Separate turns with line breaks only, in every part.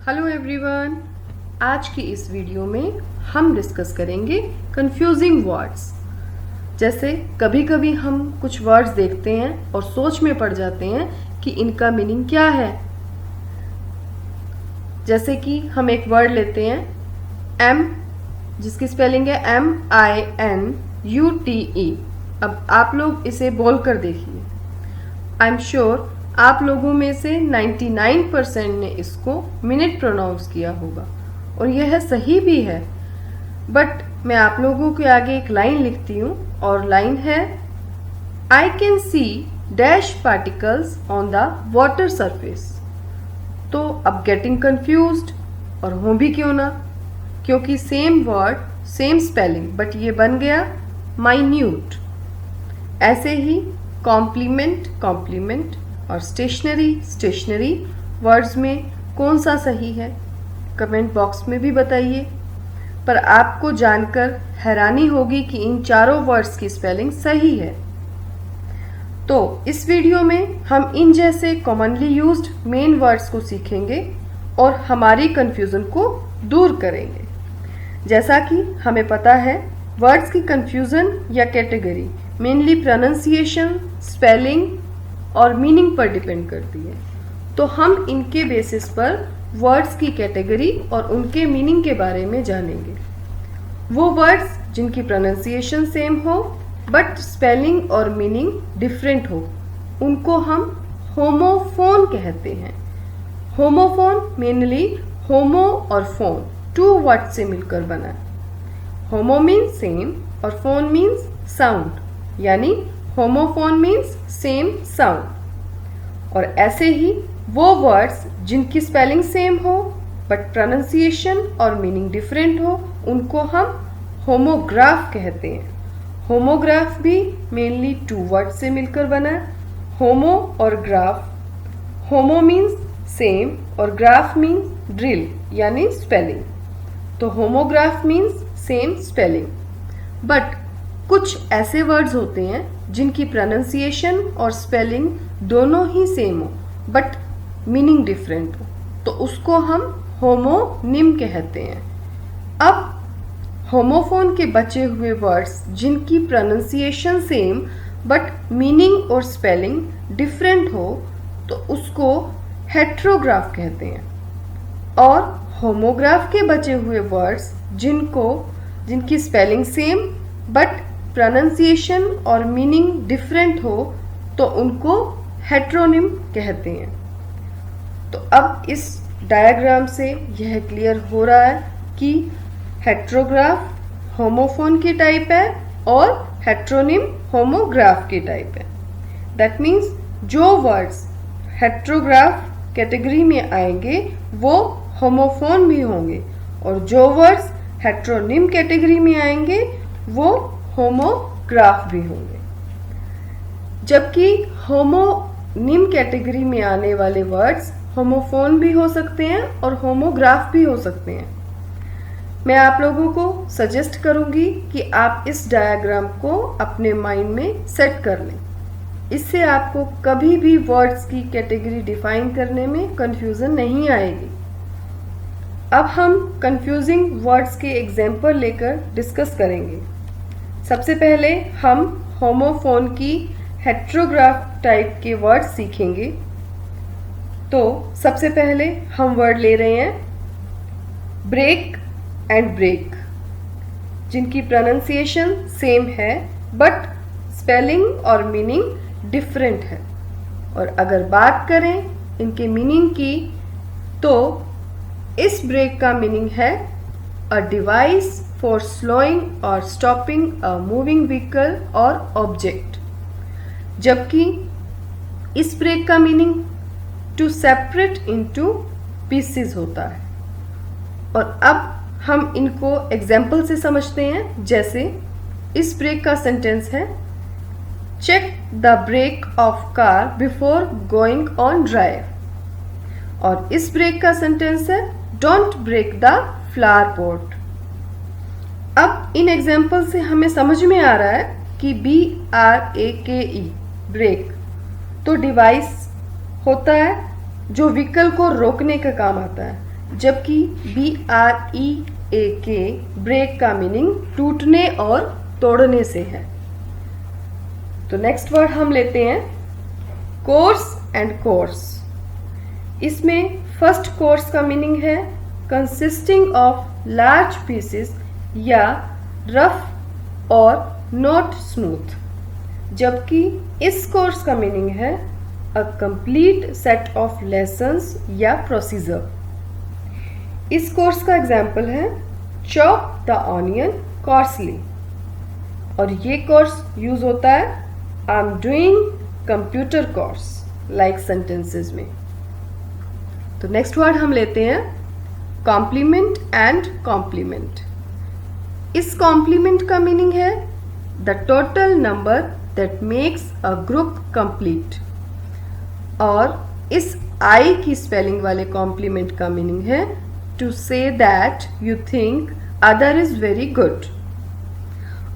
Hello everyone, आज की इस वीडियो में हम डिस्कस करेंगे कंफ्यूजिंग वर्ड्स। जैसे कभी कभी हम कुछ वर्ड्स देखते हैं और सोच में पड़ जाते हैं कि इनका मीनिंग क्या है। जैसे कि हम एक वर्ड लेते हैं एम, जिसकी स्पेलिंग है MINUTE। अब आप लोग इसे बोल कर देखिए। आई एम श्योर आप लोगों में से 99% ने इसको मिनट प्रोनाउंस किया होगा और यह सही भी है। बट मैं आप लोगों के आगे एक लाइन लिखती हूँ और लाइन है I can see dash particles on the water surface. तो अब गेटिंग कंफ्यूज्ड, और हो भी क्यों ना, क्योंकि same word same spelling but ये बन गया माइन्यूट। ऐसे ही कॉम्प्लीमेंट कॉम्प्लीमेंट और स्टेशनरी वर्ड्स में कौन सा सही है, कमेंट बॉक्स में भी बताइए। पर आपको जानकर हैरानी होगी कि इन चारों वर्ड्स की स्पेलिंग सही है। तो इस वीडियो में हम इन जैसे कॉमनली यूज्ड मेन वर्ड्स को सीखेंगे और हमारी कंफ्यूजन को दूर करेंगे। जैसा कि हमें पता है, वर्ड्स की कंफ्यूजन या कैटेगरी मेनली प्रोनाउंसिएशन, स्पेलिंग और मीनिंग पर डिपेंड करती है। तो हम इनके बेसिस पर वर्ड्स की कैटेगरी और उनके मीनिंग के बारे में जानेंगे। वो वर्ड्स जिनकी प्रोनाउंसिएशन सेम हो बट स्पेलिंग और मीनिंग डिफरेंट हो, उनको हम होमोफोन कहते हैं। होमोफोन मेनली होमो और फोन टू वर्ड से मिलकर बना है। होमो मीन्स सेम और फोन मीन्स साउंड, यानी होमोफोन मीन्स सेम साउंड। और ऐसे ही वो वर्ड्स जिनकी स्पेलिंग सेम हो बट प्रोनाउंसिएशन और मीनिंग डिफरेंट हो, उनको हम होमोग्राफ कहते हैं। होमोग्राफ भी मेनली टू वर्ड से मिलकर बना है, होमो और ग्राफ। होमो मीन्स सेम और ग्राफ मीन्स ड्रिल यानी स्पेलिंग। तो homograph means same spelling. But कुछ ऐसे वर्ड्स होते हैं जिनकी प्रोनाउंसिएशन और स्पेलिंग दोनों ही सेम हो बट मीनिंग डिफरेंट हो, तो उसको हम होमोनिम कहते हैं। अब होमोफोन के बचे हुए वर्ड्स जिनकी प्रोनाउंसिएशन सेम बट मीनिंग और स्पेलिंग डिफरेंट हो, तो उसको हेट्रोग्राफ कहते हैं। और होमोग्राफ के बचे हुए वर्ड्स जिनकी स्पेलिंग सेम बट प्रोनाउंसिएशन और मीनिंग डिफरेंट हो, तो उनको हेट्रोनिम कहते हैं। तो अब इस डायग्राम से यह क्लियर हो रहा है कि हेट्रोग्राफ होमोफोन की टाइप है और हेट्रोनिम होमोग्राफ की टाइप है। दैट मीन्स जो वर्ड्स हेट्रोग्राफ कैटेगरी में आएंगे वो होमोफोन भी होंगे और जो वर्ड्स हेट्रोनिम कैटेगरी में आएंगे वो होमोग्राफ भी होंगे। जबकि होमोनिम कैटेगरी में आने वाले वर्ड्स होमोफोन भी हो सकते हैं और होमोग्राफ भी हो सकते हैं। मैं आप लोगों को सजेस्ट करूंगी कि आप इस डायग्राम को अपने माइंड में सेट कर लें। इससे आपको कभी भी वर्ड्स की कैटेगरी डिफाइन करने में कंफ्यूजन नहीं आएगी। अब हम कंफ्यूजिंग वर्ड्स के एग्जाम्पल लेकर डिस्कस करेंगे। सबसे पहले हम होमोफोन की हेट्रोग्राफ टाइप के वर्ड सीखेंगे। तो सबसे पहले हम वर्ड ले रहे हैं ब्रेक एंड ब्रेक, जिनकी प्रोनाउंसिएशन सेम है बट स्पेलिंग और मीनिंग डिफरेंट है। और अगर बात करें इनके मीनिंग की, तो इस ब्रेक का मीनिंग है अ डिवाइस फॉर स्लोइंग और स्टॉपिंग अ मूविंग व्हीकल और ऑब्जेक्ट। जबकि इस ब्रेक का meaning to separate into pieces होता है। और अब हम इनको एग्जाम्पल से समझते हैं। जैसे इस ब्रेक का सेंटेंस है check the brake of car before going on drive. और इस ब्रेक का सेंटेंस है don't break the flower pot. अब इन एग्जाम्पल से हमें समझ में आ रहा है कि BRAKE ब्रेक तो डिवाइस होता है जो व्हीकल को रोकने का काम आता है, जबकि BREAK ब्रेक का मीनिंग टूटने और तोड़ने से है। तो नेक्स्ट वर्ड हम लेते हैं कोर्स एंड कोर्स। इसमें फर्स्ट कोर्स का मीनिंग है कंसिस्टिंग ऑफ लार्ज पीसेस या रफ और नॉट स्मूथ, जबकि इस कोर्स का मीनिंग है a complete set of lessons या प्रोसीजर। इस कोर्स का एग्जाम्पल है चॉप द ऑनियन कॉर्सली, और ये कोर्स यूज होता है I am doing computer course like sentences में। तो नेक्स्ट वर्ड हम लेते हैं कॉम्प्लीमेंट एंड कॉम्प्लीमेंट। इस कॉम्प्लीमेंट का मीनिंग है the total number that makes a group complete, और इस आई की स्पेलिंग वाले कॉम्प्लीमेंट का मीनिंग है to say that you think other is very good.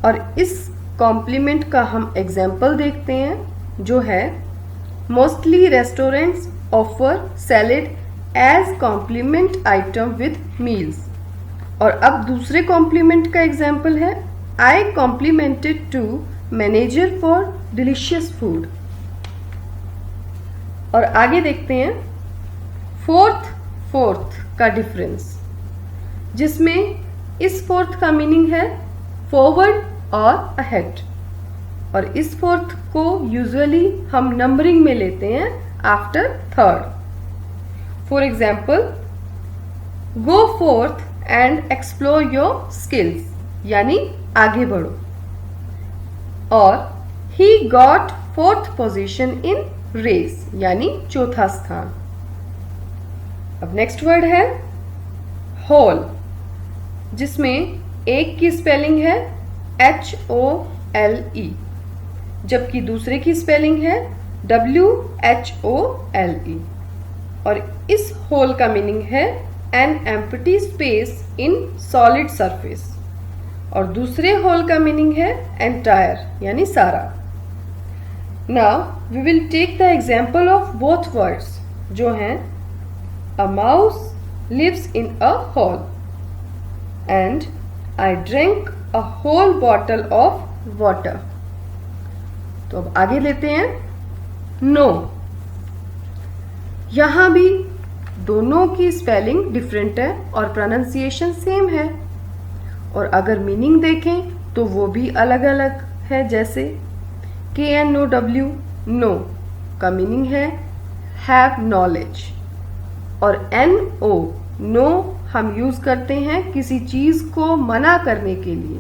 और इस कॉम्प्लीमेंट का हम एग्जाम्पल देखते हैं जो है mostly restaurants offer salad as compliment item with meals. और अब दूसरे कॉम्प्लीमेंट का एग्जाम्पल है I complimented to manager for delicious food. और आगे देखते हैं फोर्थ का डिफरेंस, जिसमें इस फोर्थ का मीनिंग है फॉरवर्ड और अहेड, और इस फोर्थ को यूजुअली हम नंबरिंग में लेते हैं after third. For example go forth and explore your skills, यानी आगे बढ़ो। और he got fourth position in race, यानी चौथा स्थान। अब नेक्स्ट वर्ड है होल, जिसमें एक की स्पेलिंग है HOLE, जबकि दूसरे की स्पेलिंग है WHOLE। और इस होल का मीनिंग है an empty space in solid surface, और दूसरे होल का मीनिंग है एंटायर, यानी सारा। Now we will take the example of both words, जो हैं a mouse lives in a hole and I drink a whole bottle of water. तो अब आगे लेते हैं नो। यहां भी दोनों की स्पेलिंग डिफरेंट है और प्रोनाउंसिएशन सेम है, और अगर मीनिंग देखें तो वो भी अलग अलग है। जैसे KNOW नो का मीनिंग है हैव नॉलेज, और NO नो हम यूज करते हैं किसी चीज को मना करने के लिए,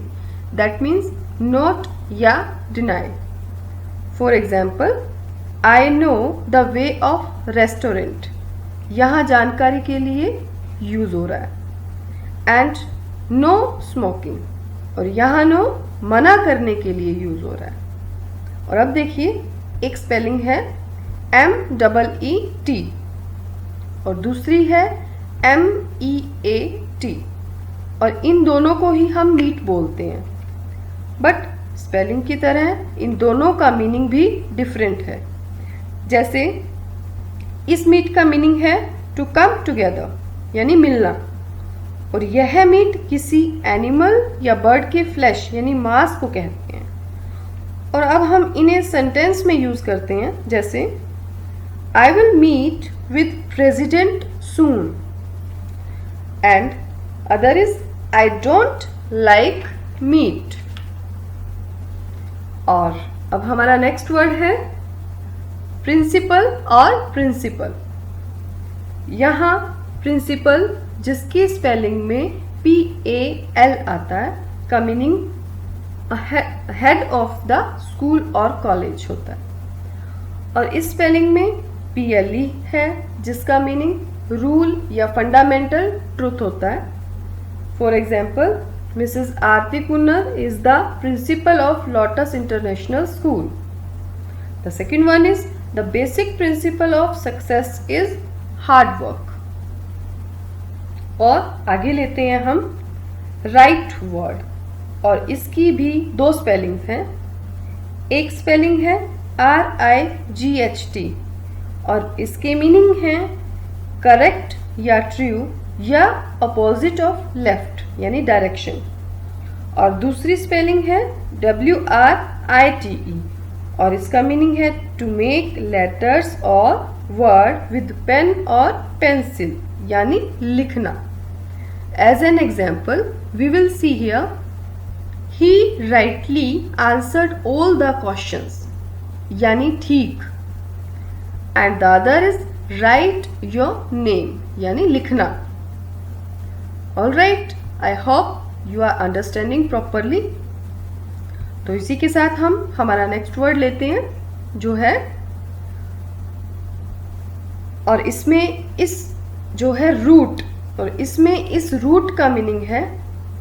दैट मीन्स नॉट या deny. For example I know the way of restaurant, यहाँ जानकारी के लिए यूज हो रहा है। एंड नो स्मोकिंग, और यहाँ नो मना करने के लिए यूज हो रहा है। और अब देखिए एक स्पेलिंग है MEET और दूसरी है MEAT, और इन दोनों को ही हम मीट बोलते हैं, बट स्पेलिंग की तरह इन दोनों का मीनिंग भी डिफरेंट है। जैसे इस मीट का मीनिंग है टू कम टुगेदर, यानी मिलना, और यह मीट किसी एनिमल या बर्ड के फ्लैश यानी मांस को कहते हैं। और अब हम इन्हें सेंटेंस में यूज करते हैं, जैसे I will meet with president soon, and other is I don't like meat. और अब हमारा नेक्स्ट वर्ड है प्रिंसिपल और प्रिंसिपल। यहाँ प्रिंसिपल जिसकी स्पेलिंग में PAL आता है का meaning head of the school और कॉलेज होता है, और इस स्पेलिंग में PLE है जिसका मीनिंग रूल या फंडामेंटल ट्रूथ होता है। For example Mrs. Aarti Kunnar is the principal of Lotus International School. The second one is the basic principle of success is hard work. और आगे लेते हैं हम right word, और इसकी भी दो स्पेलिंग हैं। एक स्पेलिंग है RIGHT और इसके मीनिंग है करेक्ट या ट्रू या अपोजिट ऑफ लेफ्ट यानी डायरेक्शन। और दूसरी स्पेलिंग है WRITE और इसका मीनिंग है टू मेक लेटर्स और वर्ड विद पेन और पेंसिल यानी लिखना। As an example we will see here he rightly answered all the questions यानी ठीक। And the other is write your name यानी लिखना। All right, I hope you are understanding properly. तो इसी के साथ हम हमारा नेक्स्ट वर्ड लेते हैं जो है, और इसमें इस जो है रूट, और इसमें इस रूट का मीनिंग है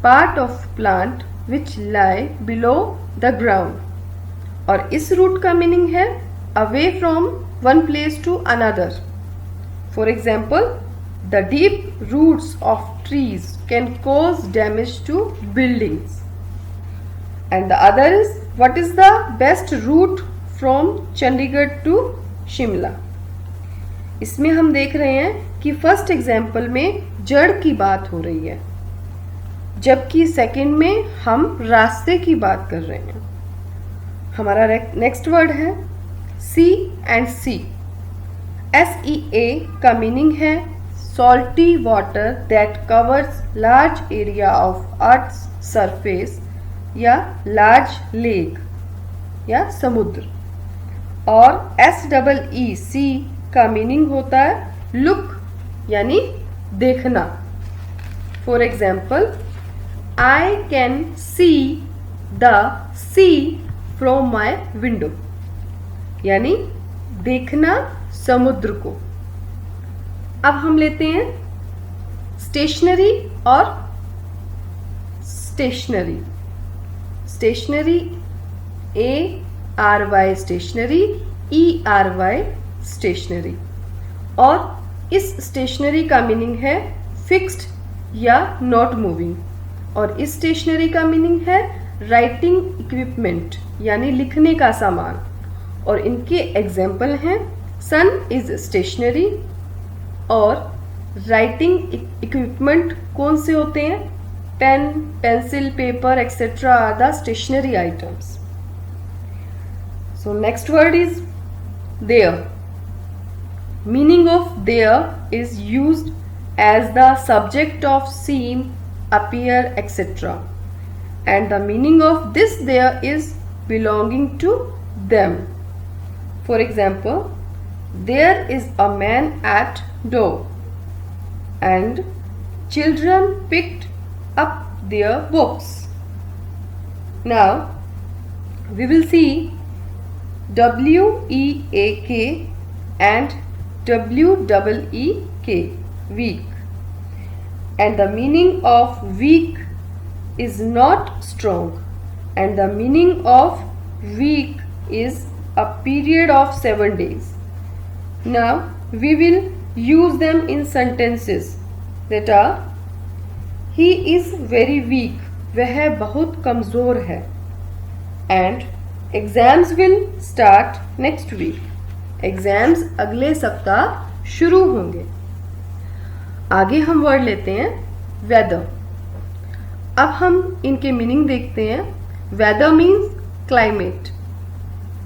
part of plant which lie below the ground. और इस रूट का मीनिंग है away from one place to another. For example, the deep roots of trees can cause damage to buildings. And the other is, what is the best route from Chandigarh to Shimla? इसमें हम देख रहे हैं कि first example में जड़ की बात हो रही है, जबकि सेकंड में हम रास्ते की बात कर रहे हैं। हमारा नेक्स्ट वर्ड है सी एंड सी। SEA का मीनिंग है salty water that covers large area of earth's surface या large lake या समुद्र। और SEEC का मीनिंग होता है लुक यानी देखना। For example, I can see the sea from my window यानी देखना समुद्र को। अब हम लेते हैं स्टेशनरी और stationery. Stationary ARY stationary, ERY stationery. और इस स्टेशनरी का मीनिंग है फिक्स्ड या नॉट मूविंग। और इस स्टेशनरी का मीनिंग है राइटिंग इक्विपमेंट यानी लिखने का सामान। और इनके एग्जाम्पल हैं सन इज स्टेशनरी। और राइटिंग इक्विपमेंट कौन से होते हैं? Pen, pencil, paper etcetera are the stationery items. So next word is there. Meaning of there is used as the subject of seem, appear etcetera. And the meaning of this their is belonging to them. For example, there is a man at door and children picked up their books. Now we will see WEAK and WEEK, weak. And the meaning of weak is not strong, and the meaning of week is a period of 7 days. Now we will use them in sentences that are, he is very weak, वह बहुत कमज़ोर है। And exams will start next week, exams अगले सप्ताह शुरू होंगे। आगे हम वर्ड लेते हैं वेदर। अब हम इनके मीनिंग देखते हैं। वेदर मीन्स क्लाइमेट,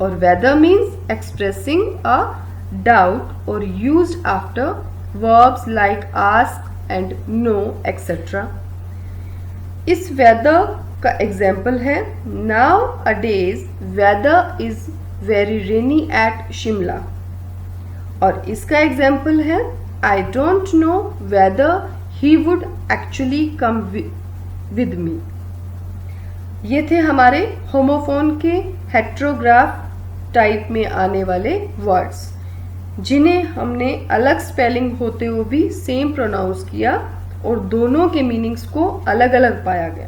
और whether means expressing a doubt or used after verbs like ask and know etc. इस weather का एग्जाम्पल है nowadays weather is very rainy at Shimla। और इसका एग्जाम्पल है I don't know whether he would actually come with me। ये थे हमारे homophone के हेट्रोग्राफ टाइप में आने वाले वर्ड्स, जिन्हें हमने अलग स्पेलिंग होते हुए भी सेम प्रोनाउंस किया और दोनों के मीनिंग्स को अलग अलग पाया गया।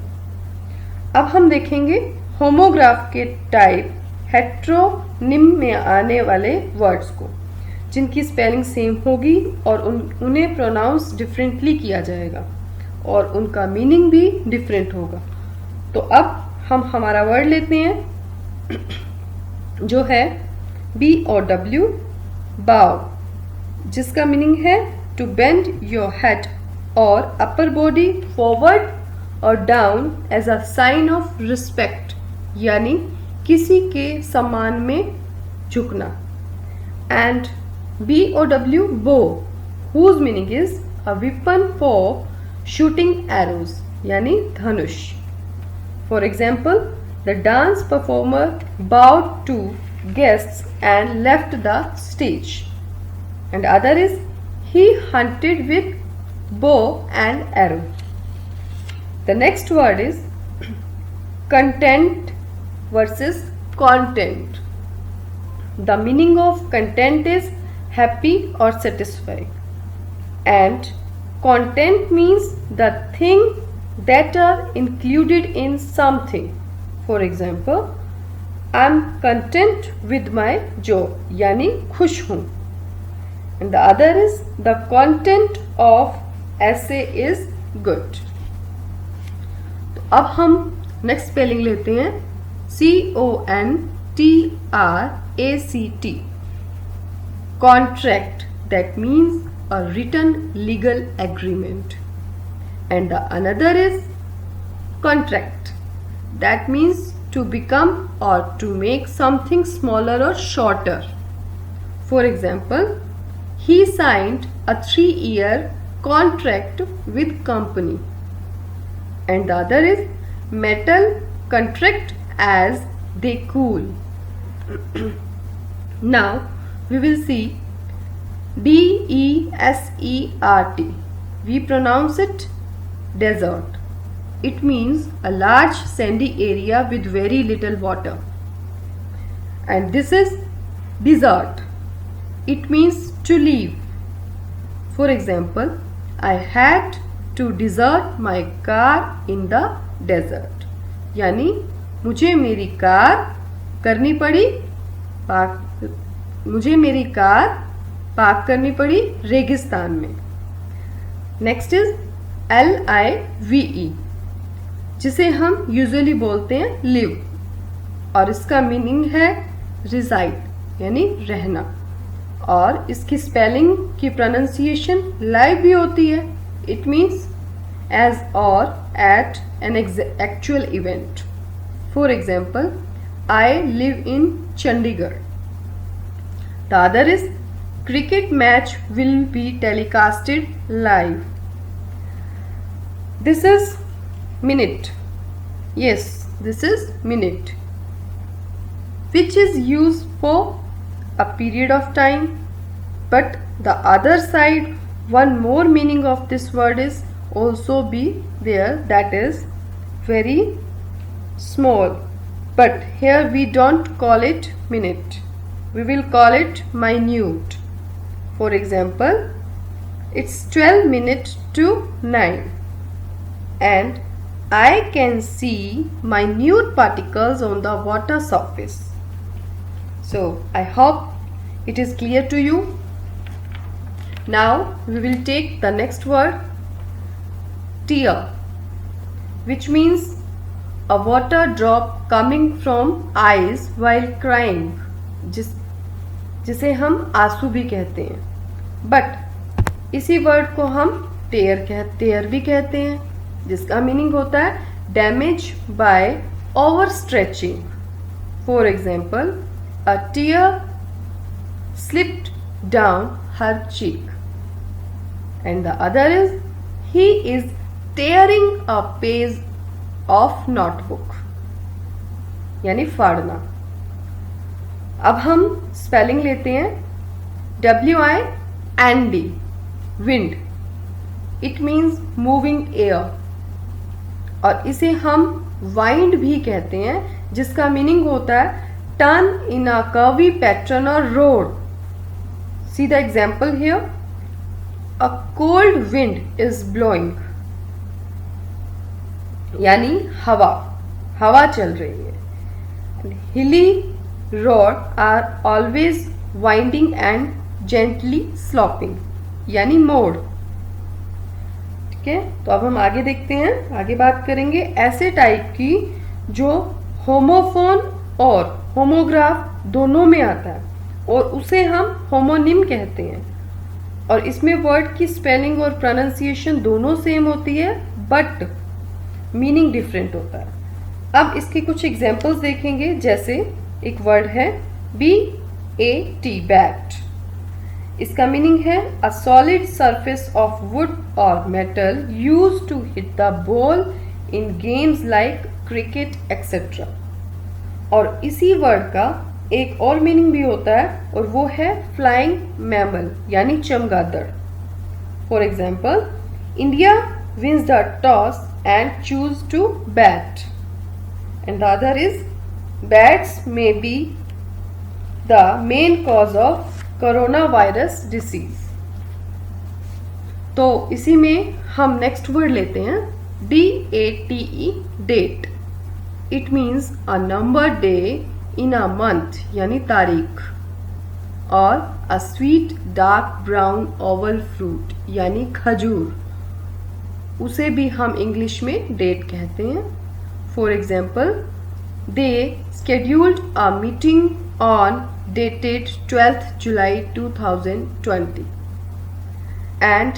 अब हम देखेंगे होमोग्राफ के टाइप हेट्रोनिम में आने वाले वर्ड्स को, जिनकी स्पेलिंग सेम होगी और उन्हें प्रोनाउंस डिफरेंटली किया जाएगा और उनका मीनिंग भी डिफरेंट होगा। तो अब हम हमारा वर्ड लेते हैं जो है BOW, बाव, जिसका मीनिंग है टू बेंड योर हेड और अपर बॉडी फॉरवर्ड और down as a sign of respect, यानी किसी के सम्मान में झुकना. And BOW, bow, whose meaning is a weapon for shooting arrows, यानी धनुष. For example, the dance performer bowed to guests and left the stage. And other is he hunted with bow and arrow. The next word is content versus content. The meaning of content is happy or satisfied, and content means the thing that are included in something. For example, I am content with my job, यानी खुश हूँ. And the other is the content of essay is good. तो अब हम next spelling लेते हैं CONTRACT. Contract, that means a written legal agreement. And the another is contract, that means to become or to make something smaller or shorter. For example, he signed a 3-year contract with company. And the other is metal contract as they cool. Now we will see DESERT. We pronounce it desert. It means a large sandy area with very little water. And this is desert. It means to leave. For example, I had to desert my car in the desert. यानी मुझे मेरी car करनी पड़ी मुझे मेरी car park करनी पड़ी रेगिस्तान में. नेक्स्ट इज LIVE, जिसे हम यूजुअली बोलते हैं लिव, और इसका मीनिंग है रिजाइड, यानी रहना. और इसकी स्पेलिंग की प्रोनाउंसिएशन लाइव भी होती है. इट मीन्स एज और at an actual event. For example, I live in Chandigarh. The other is cricket match will be telecasted live. This is minute. Yes, this is minute, which is used for a period of time. But the other side, one more meaning of this word is also be there, that is very small. But here we don't call it minute. We will call it minute. For example, it's 12 minutes to 9 and I can see minute particles on the water surface. So I hope it is clear to you. Now we will take the next word, tear, which means a water drop coming from eyes while crying, जिसे हम आंसू भी कहते हैं. But इसी word को हम टेयर भी कहते हैं, जिसका मीनिंग होता है damage by over stretching. For example, a tear slipped down her cheek. And the other is he is tearing a page of notebook, यानी फाड़ना. अब हम स्पेलिंग लेते हैं WIND, wind. It means moving air, और इसे हम वाइंड भी कहते हैं, जिसका मीनिंग होता है turn in a curvy pattern or road. See the example here, a cold wind is blowing, यानी हवा चल रही है. हिली road are always winding and gently sloping, यानी मोड़. ठीक है, तो अब हम आगे देखते हैं. आगे बात करेंगे ऐसे टाइप की जो होमोफोन और होमोग्राफ दोनों में आता है, और उसे हम होमोनिम कहते हैं. और इसमें वर्ड की स्पेलिंग और प्रोनाउंसिएशन दोनों सेम होती है बट मीनिंग डिफरेंट होता है। अब इसके कुछ एग्जांपल्स देखेंगे। जैसे एक वर्ड है BAT बैट। इसका मीनिंग है a solid surface of wood or metal used to hit the ball in games like cricket etcetera. और इसी वर्ड का एक और मीनिंग भी होता है और वो है फ्लाइंग मैमल यानी चमगादड़। For example, India wins the toss and choose to bat and the other is bats may be the main cause of corona virus disease. तो इसी में हम नेक्स्ट वर्ड लेते हैं DATE date. It means a number day in a month यानी तारीख, और a sweet dark brown oval fruit यानी खजूर, उसे भी हम इंग्लिश में डेट कहते हैं। For example, they scheduled a meeting on dated 12th July 2020 and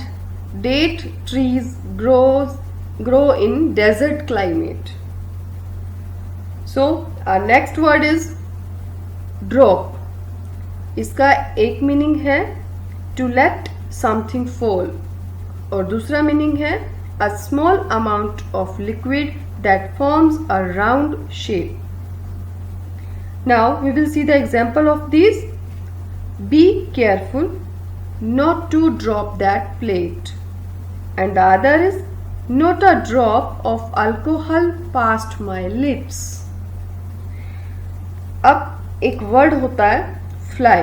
date trees grow in desert climate. So our next word is drop। इसका एक मीनिंग है to let something fall और दूसरा मीनिंग है a small amount of liquid that forms a round shape। Now we will see the example of these. Be careful not to drop that plate. And the other is not a drop of alcohol past my lips. अब एक word होता है fly.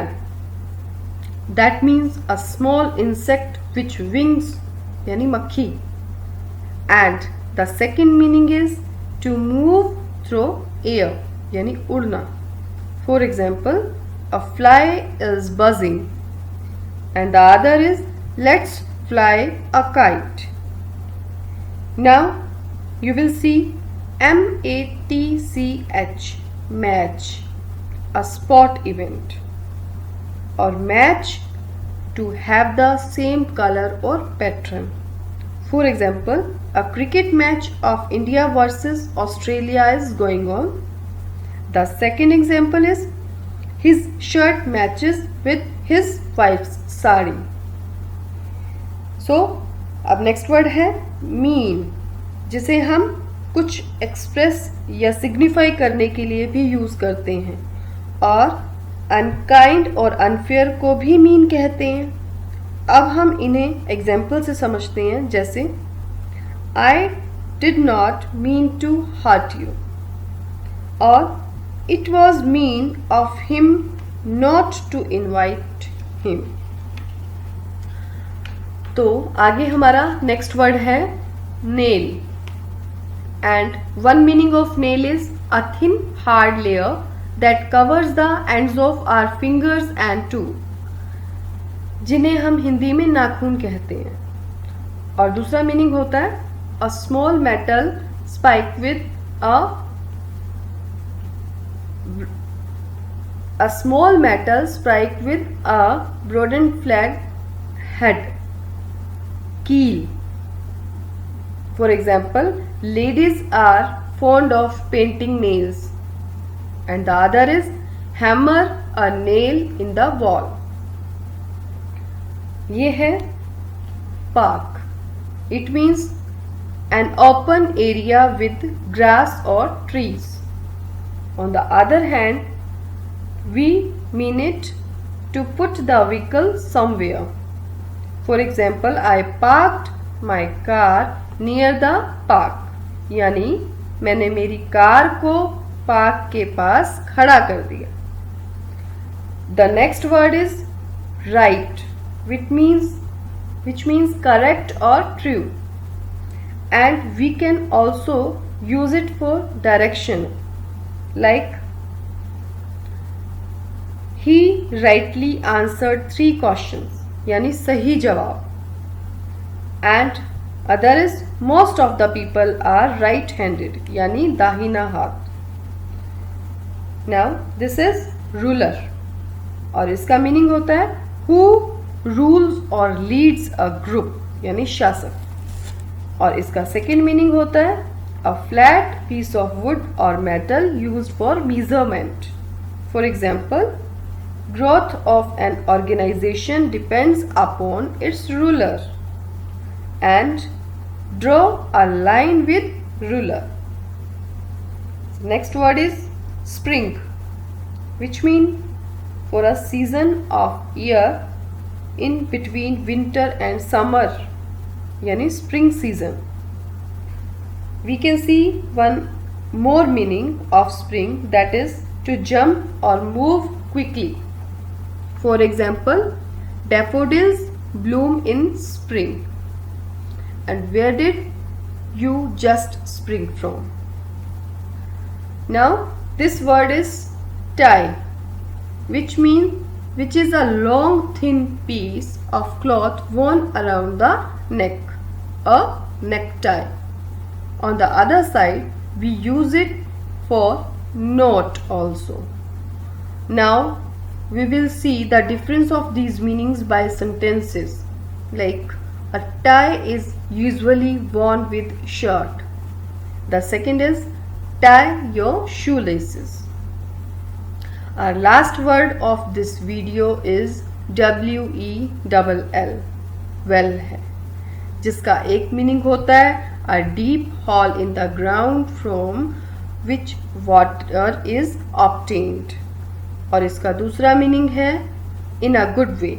That means a small insect which wings यानी मक्खी. And the second meaning is to move through air यानी उड़ना। For example, a fly is buzzing and the other is let's fly a kite. Now you will see MATCH match, a sport event, or match to have the same color or pattern. For example, a cricket match of India versus Australia is going on. The second example is his shirt matches with his wife's sari. So अब next word है mean, जिसे हम कुछ express या signify करने के लिए भी यूज करते हैं, और अनकाइंड और अनफेयर को भी mean कहते हैं। अब हम इन्हें एग्जाम्पल से समझते हैं। जैसे I did not mean to hurt you, और It was mean of him not to invite him। तो आगे हमारा नेक्स्ट वर्ड है nail, and one meaning of nail is a thin hard layer that covers the ends of our fingers and toes, जिन्हें हम हिंदी में नाखून कहते हैं। और दूसरा मीनिंग होता है a small metal spike with a small metal spike with a broadened flat head, keel. For example, ladies are fond of painting nails, and the other is hammer a nail in the wall। ये है park। It means an open area with grass or trees। On the other hand, we mean it to put the vehicle somewhere। For example, I parked my car near the park, यानी मैंने मेरी car को park के पास खड़ा कर दिया। The next word is right, which means correct or true, and we can also use it for direction, like he rightly answered 3 questions यानी सही जवाब, and other is most of the people are right handed यानी दाहिना हाथ। Now this is ruler, और इसका meaning होता है who rules or leads a group यानी शासक। और इसका सेकेंड मीनिंग होता है a flat piece of wood or metal used for measurement. For example, growth of an organization depends upon its ruler, and draw a line with ruler. Next word is spring, which mean for a season of year in between winter and summer, yani spring season. We can see one more meaning of spring, that is to jump or move quickly. For example, daffodils bloom in spring. And where did you just spring from? Now, this word is tie, which is a long thin piece of cloth worn around the neck, a necktie. On the other side, we use it for knot also. Now, we will see the difference of these meanings by sentences. Like, a tie is usually worn with shirt. The second is tie your shoelaces. Our last word of this video is well, well है, जिसका एक meaning होता है a deep hole in the ground from which water is obtained. और इसका दूसरा meaning है in a good way.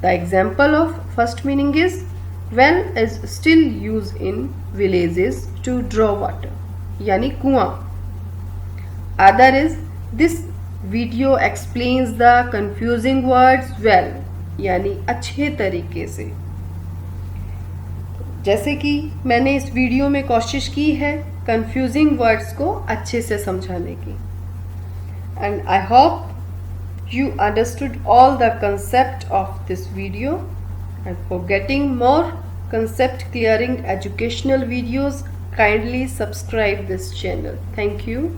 The example of first meaning is well is still use in villages to draw water यानी कुआं। Other is this video explains the confusing words well यानी अच्छे तरीके से। जैसे कि मैंने इस वीडियो में कोशिश की है कंफ्यूजिंग वर्ड्स को अच्छे से समझाने की। And I hope you understood all the concept of this video, and for getting more concept clearing educational videos, kindly subscribe this channel. Thank you.